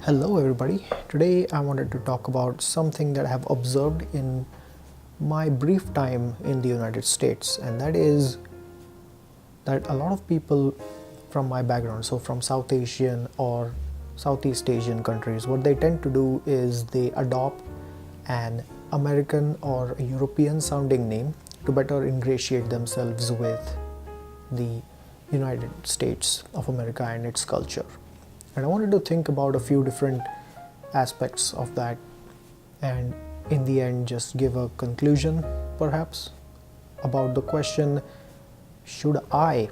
Hello everybody. Today I wanted to talk about something that I have observed in my brief time in the United States, and that is that a lot of people from my background, so from South Asian or Southeast Asian countries, what they tend to do is they adopt an American or a European sounding name to better ingratiate themselves with the United States of America and its culture. And I wanted to think about a few different aspects of that and in the end just give a conclusion perhaps about the question, should I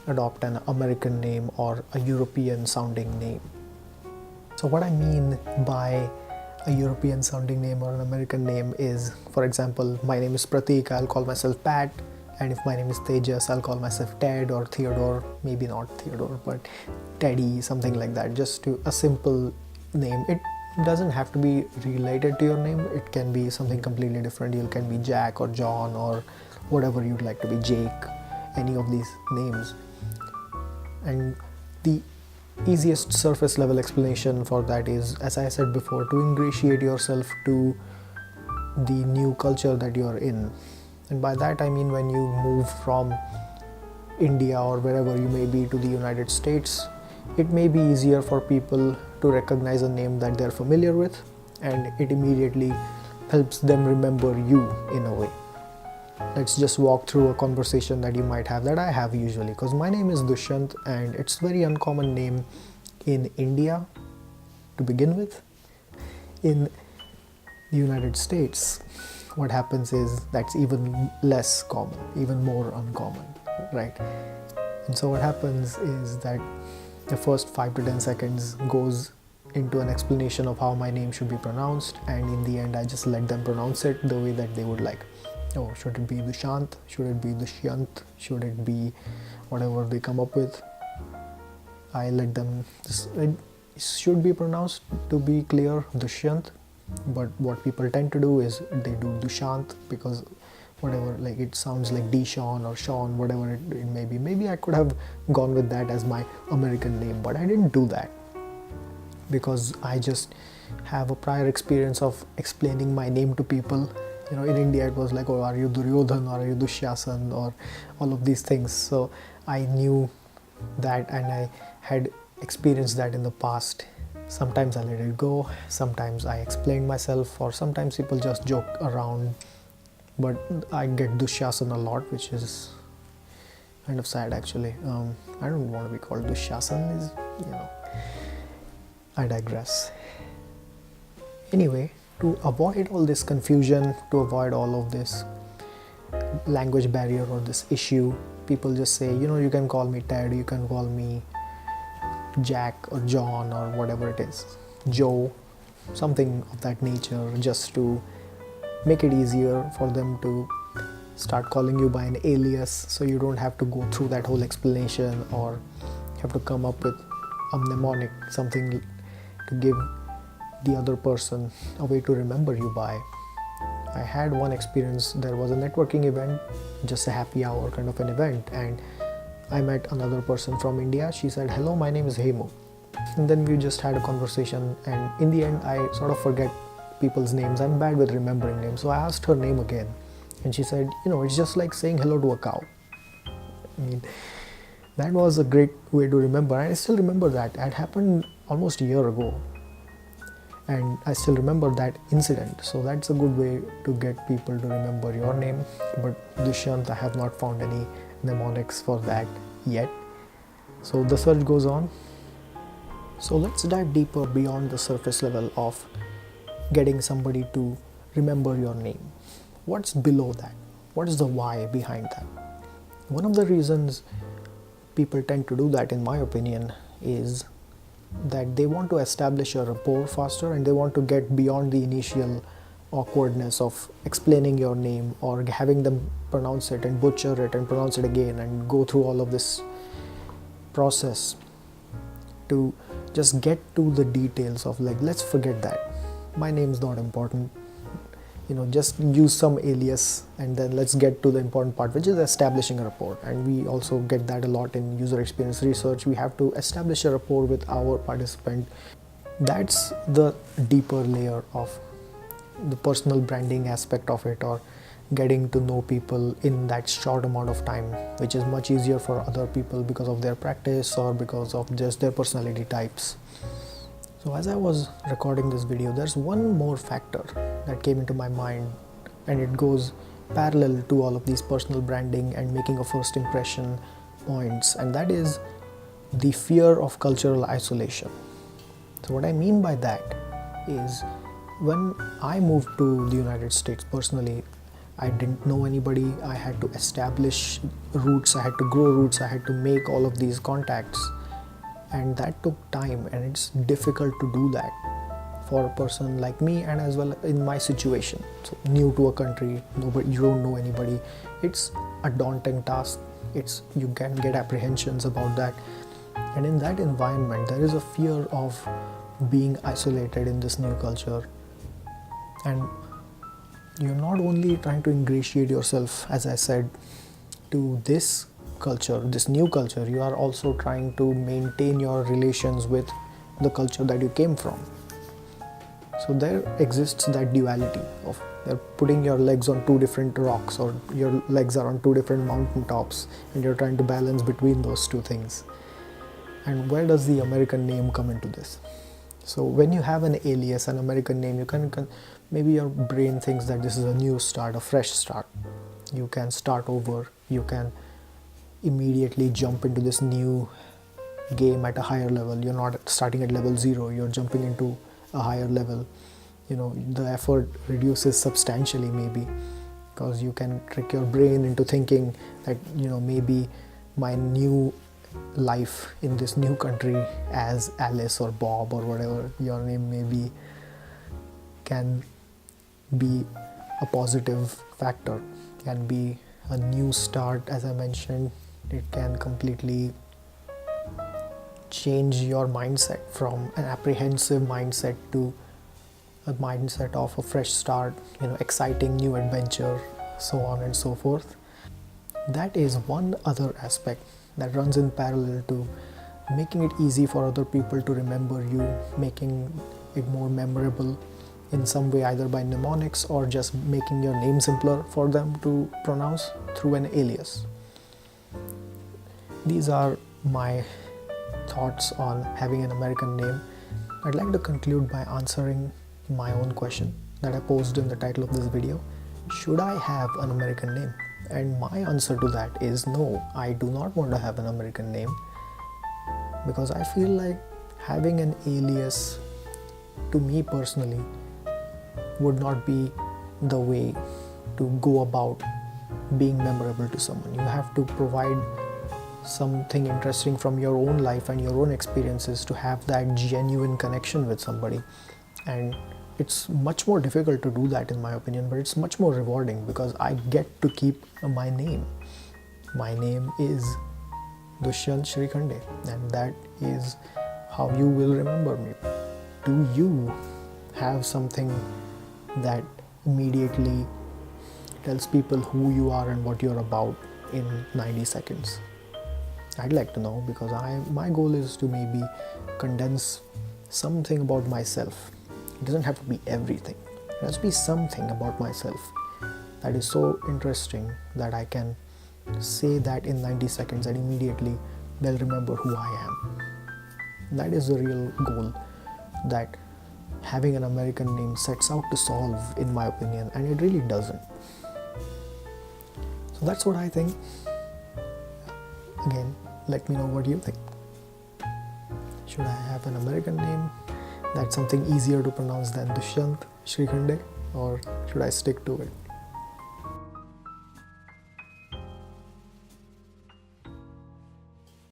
adopt an American name or a European sounding name? So what I mean by a European sounding name or an American name is, for example, my name is Pratik, I'll call myself Pat, and if my name is Tejas, I'll call myself Ted or Theodore, maybe not Theodore, but Teddy, something like that, just to a simple name. It doesn't have to be related to your name, it can be something completely different. You can be Jack or John or whatever you'd like to be, Jake, any of these names. And the easiest surface level explanation for that is, as I said before, to ingratiate yourself to the new culture that you're in. And by that I mean when you move from India or wherever you may be to the United States, it may be easier for people to recognize a name that they're familiar with, and it immediately helps them remember you in a way. Let's just walk through a conversation that you might have, that I have usually, because my name is Dushyant and it's a very uncommon name in India to begin with. In the United States, what happens is that's even less common, even more uncommon, right? And so what happens is that the first 5 to 10 seconds goes into an explanation of how my name should be pronounced, and in the end I just let them pronounce it the way that they would like. Oh, should it be Dushant? Should it be Dushyant? Should it be whatever they come up with? I let them, it should be pronounced, to be clear, Dushyant. But what people tend to do is they do Dushant because whatever, like it sounds like Deshaun or Sean, whatever it may be. Maybe I could have gone with that as my American name, but I didn't do that because I just have a prior experience of explaining my name to people. You know, in India it was like, oh, are you Duryodhan or are you Dushyasan or all of these things. So I knew that and I had experienced that in the past. Sometimes I let it go, sometimes I explain myself, or sometimes people just joke around. But I get Dushyasan a lot, which is kind of sad actually. I don't want to be called Dushyasan, is, you know, I digress. Anyway, to avoid all this confusion, to avoid all of this language barrier or this issue, people just say, you know, you can call me Ted, you can call me Jack or John or whatever it is, Joe, something of that nature, just to make it easier for them to start calling you by an alias, so you don't have to go through that whole explanation or have to come up with a mnemonic, something to give the other person a way to remember you by. I had one experience. There was a networking event, just a happy hour kind of an event, and I met another person from India. She said, hello, my name is Hemu. And then we just had a conversation, and in the end I sort of forget people's names. I'm bad with remembering names. So I asked her name again, and she said, you know, it's just like saying hello to a cow. I mean, that was a great way to remember, and I still remember that. It happened almost a year ago, and I still remember that incident. So that's a good way to get people to remember your name. But Dushyant, I have not found any mnemonics for that yet. So the search goes on. So let's dive deeper beyond the surface level of getting somebody to remember your name. What's below that? What is the why behind that? One of the reasons people tend to do that, in my opinion, is that they want to establish a rapport faster, and they want to get beyond the initial awkwardness of explaining your name or having them pronounce it and butcher it and pronounce it again and go through all of this process, to just get to the details of, like, let's forget that. My name's not important. You know, just use some alias and then let's get to the important part, which is establishing a rapport. And we also get that a lot in user experience research. We have to establish a rapport with our participant That's the deeper layer of the personal branding aspect of it, or getting to know people in that short amount of time, which is much easier for other people because of their practice or because of just their personality types. So as I was recording this video, there's one more factor that came into my mind, and it goes parallel to all of these personal branding and making a first impression points, and that is the fear of cultural isolation. So what I mean by that is, when I moved to the United States personally, I didn't know anybody. I had to establish roots, I had to grow roots, I had to make all of these contacts, and that took time, and it's difficult to do that for a person like me, and as well in my situation. So new to a country, nobody, you don't know anybody, it's a daunting task. You can get apprehensions about that, and in that environment there is a fear of being isolated in this new culture. And you're not only trying to ingratiate yourself, as I said, to this culture, this new culture, you are also trying to maintain your relations with the culture that you came from. So there exists that duality of you're putting your legs on two different rocks, or your legs are on two different mountain tops, and you're trying to balance between those two things. And where does the American name come into this? So when you have an alias, an American name, you can maybe your brain thinks that this is a new start, a fresh start. You can start over. You can immediately jump into this new game at a higher level. You're not starting at level 0. You're jumping into a higher level. The effort reduces substantially, maybe, because you can trick your brain into thinking that maybe my new life in this new country as Alice or Bob or whatever your name may be can be a positive factor, can be a new start. As I mentioned, it can completely change your mindset from an apprehensive mindset to a mindset of a fresh start, exciting new adventure, so on and so forth. That is one other aspect that runs in parallel to making it easy for other people to remember you, making it more memorable in some way, either by mnemonics or just making your name simpler for them to pronounce through an alias. These are my thoughts on having an American name. I'd like to conclude by answering my own question that I posed in the title of this video. Should I have an American name? And my answer to that is no, I do not want to have an American name, because I feel like having an alias, to me personally, would not be the way to go about being memorable to someone. You have to provide something interesting from your own life and your own experiences to have that genuine connection with somebody. And it's much more difficult to do that, in my opinion, but it's much more rewarding because I get to keep my name. My name is Dushyant Shrikhande, and that is how you will remember me. Do you have something that immediately tells people who you are and what you're about in 90 seconds? I'd like to know, because my goal is to maybe condense something about myself. It doesn't have to be everything. It has to be something about myself that is so interesting that I can say that in 90 seconds and immediately they'll remember who I am. That is the real goal that having an American name sets out to solve, in my opinion, and it really doesn't. So that's what I think. Again, let me know what you think. Should I have an American name that's something easier to pronounce than Dushyant Shrikhande, or should I stick to it?